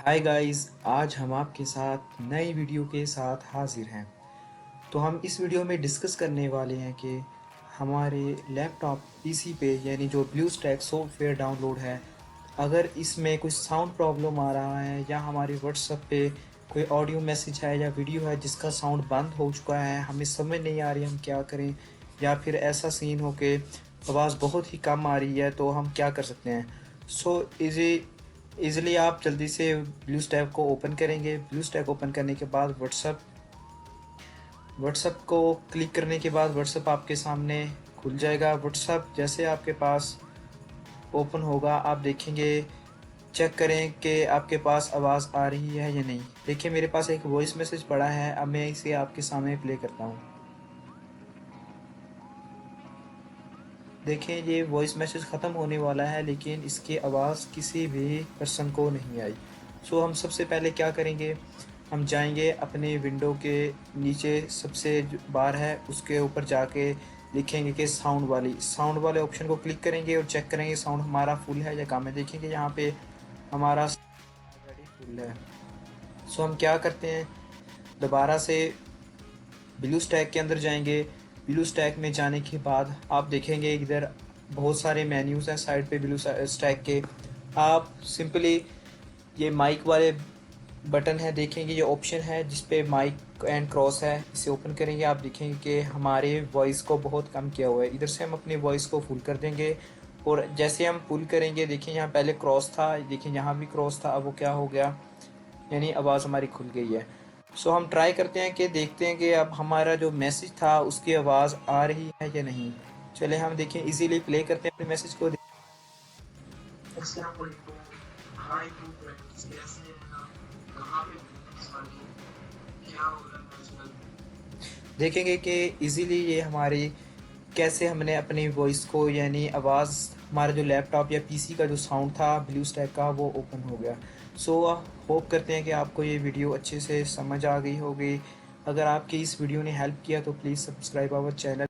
Hi guys, आज हम आपके साथ नई वीडियो के साथ हाजिर हैं। तो हम इस वीडियो में डिस्कस करने वाले हैं कि हमारे लैपटॉप पीसी पे यानी जो ब्लूस्टैक सॉफ्टवेयर डाउनलोड है, अगर इसमें कुछ साउंड प्रॉब्लम आ रहा है या हमारे व्हाट्सएप पे कोई ऑडियो मैसेज है या वीडियो है जिसका साउंड बंद हो चुका है, हमें समझ नहीं आ रही हम क्या करें, या फिर ऐसा सीन हो के आवाज़ बहुत ही कम आ रही है, तो हम क्या कर सकते हैं। ईज़िली आप जल्दी से ब्लू स्टैक को ओपन करेंगे। ब्लू स्टैक ओपन करने के बाद व्हाट्सअप को क्लिक करने के बाद व्हाट्सअप आपके सामने खुल जाएगा। व्हाट्सअप जैसे आपके पास ओपन होगा, आप देखेंगे, चेक करें कि आपके पास आवाज़ आ रही है या नहीं। देखिए, मेरे पास एक वॉइस मैसेज पड़ा है, अब मैं इसे आपके सामने प्ले करता हूँ। देखें, ये वॉइस मैसेज ख़त्म होने वाला है लेकिन इसकी आवाज़ किसी भी पर्सन को नहीं आई। हम सबसे पहले क्या करेंगे, हम जाएंगे अपने विंडो के नीचे सबसे जो बार है उसके ऊपर जाके लिखेंगे कि साउंड वाले ऑप्शन को क्लिक करेंगे और चेक करेंगे साउंड हमारा फुल है या कम है। देखेंगे यहाँ पे हमारा ऑलरेडी फुल है। हम क्या करते हैं, दोबारा से ब्लू स्टैक के अंदर जाएंगे। ब्लू स्टैक में जाने के बाद आप देखेंगे इधर बहुत सारे मेन्यूज़ हैं साइड पे ब्लू स्टैक के। आप सिंपली ये माइक वाले बटन है, देखेंगे ये ऑप्शन है जिस पे माइक एंड क्रॉस है, इसे ओपन करेंगे। आप देखेंगे कि हमारे वॉइस को बहुत कम किया हुआ है। इधर से हम अपनी वॉइस को फुल कर देंगे और जैसे हम फुल करेंगे, देखिए यहाँ पहले क्रॉस था, देखिए यहाँ भी क्रॉस था, अब वो क्या हो गया, यानी आवाज़ हमारी खुल गई है। हम ट्राई करते हैं कि देखते हैं कि अब हमारा जो मैसेज था उसकी आवाज़ आ रही है या नहीं। चले हम देखें, इजीली प्ले करते हैं अपने मैसेज को। अस्सलाम वालेकुम। हाय टू फ्रेंड्स, कैसे हैं आप? कहाँ पे हैं इस वाली? क्या हो रहा है आजकल? देखेंगे कि इजीली ये हमारी कैसे हमने अपनी वॉइस को यानी आवाज़, हमारा जो लैपटॉप या पीसी का जो साउंड था ब्लू स्टैक का वो ओपन हो गया। होप करते हैं कि आपको ये वीडियो अच्छे से समझ आ गई होगी। अगर आपकी इस वीडियो ने हेल्प किया तो प्लीज़ सब्सक्राइब आवर चैनल।